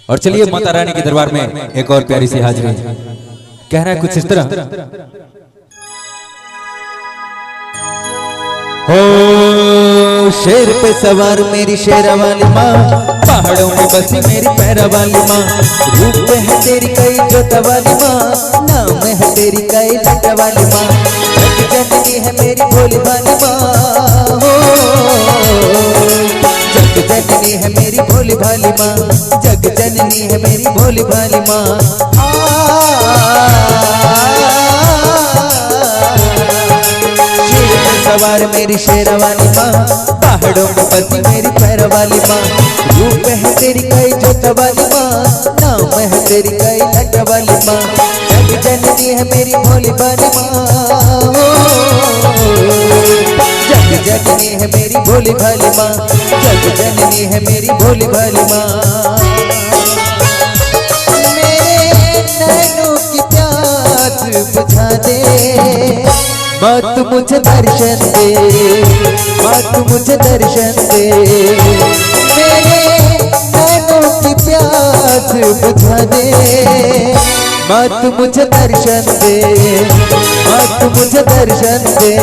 और चलिए माता रानी के दरबार में एक और प्यारी सी हाजिरी कह रहा है कुछ इस तरह। हो शेर पे सवार मेरी शेरा वाली माँ, पहाड़ों में बसी मेरी पैरा वाली माँ, रूप पे है तेरी कई जोता वाली माँ, नाम है तेरी कई लटा वाली माँ, जग जननी है मेरी भोली भाली माँ, हो जग जननी है मेरी भोली भाली माँ, जग जननी है मेरी भोली भाली माँ। सवार मेरी शेरा वाली माँ, पहाड़ों में बसी मेरी पैरा वाली माँ, रूप है तेरी कई जोता वाली माँ, नाम है तेरी कई लटा वाली माँ, जग जननी है मेरी भोली भाली माँ, जग जननी है मेरी भोली भाली माँ, जग जननी है मेरी भोली भाली माँ। मेरे नैनों की प्यास बुझा दे माँ, तू मुझे दर्शन दे, माँ तू मुझे दर्शन दे, मेरे नैनों की प्यास बुझा दे, माँ तू मुझे दर्शन दे, माँ तू मुझे दर्शन दे।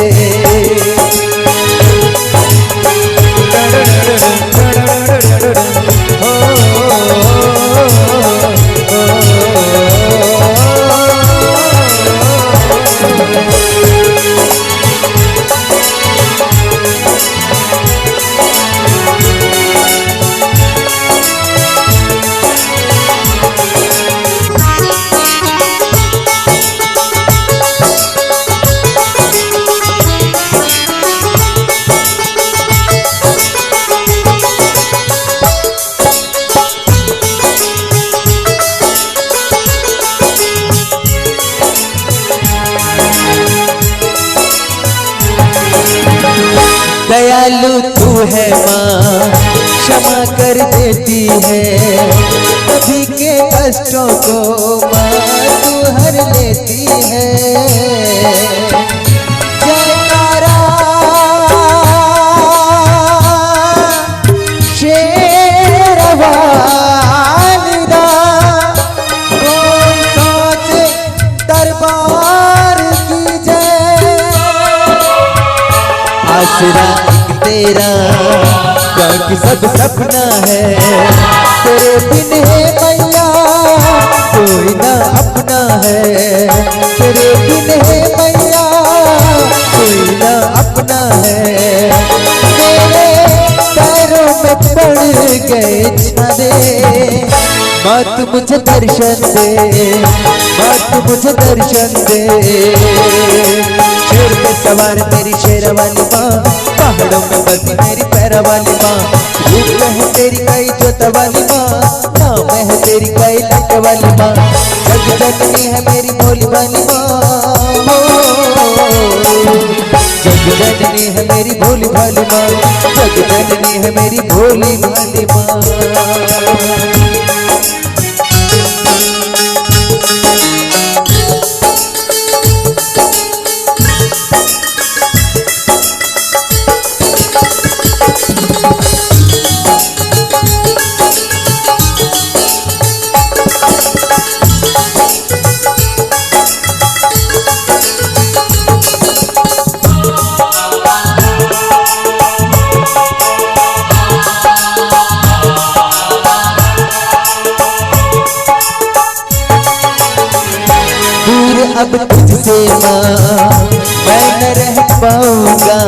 दयालु तू है माँ, क्षमा कर देती है, सभी के कष्टों को माँ तू हर लेती है। जयकारा शेरवाली दा, बोल सोच दरबार की जय। आसरा तेरा बाकी सब सपना है, तेरे बिन है मैया कोई ना अपना है, तेरे बिन है मैया कोई ना अपना है। मेरे पैरों में पड़ गए छाले, माँ तू मुझे दर्शन दे, माँ तू मुझे दर्शन दे। शेर पे सवार मेरी शेरा वाली माँ, पहाड़ों में बसी मेरी पैरा वाली माँ, रूप में है तेरी कई जोता वाली माँ, नाम है तेरी कई लटा वाली माँ, जग जननी है मेरी भोली भाली माँ, जग जननी है मेरी भोली भाली माँ, जग जननी है मेरी भोली भाली माँ। अब तुझसे माँ मैं न रह पाऊंगा,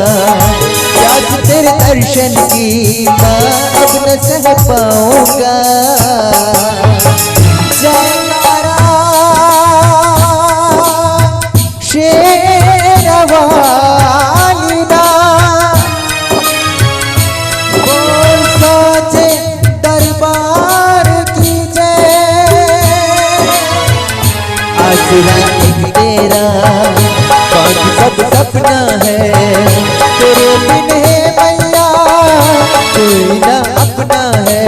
प्यास तेरे दर्शन की माँ अब न सह पाऊंगा। जयकारा शेरवाली दा, बोल सोचे दरबार की जय। आसरा तेरा बाकी सब सपना है, तेरे बिन है मैया कोई ना अपना है,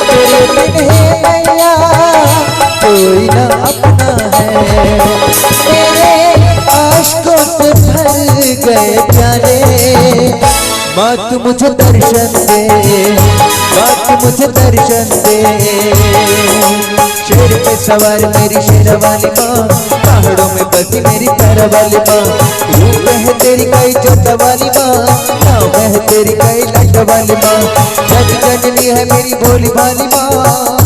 तेरे बिन है मैया कोई ना अपना है। तेरे आशकों से भर गए प्याले, माँ तू मुझे दर्शन दे, माँ तू मुझे दर्शन दे। शेर पे सवार मेरी शेर वाली माँ, पहाड़ों में बसी मेरी पैरा वाली माँ। रूप है तेरी कई जोता वाली माँ, नाम है तेरी कई लाट वाली माँ। जग जननी है मेरी भोली भाली माँ।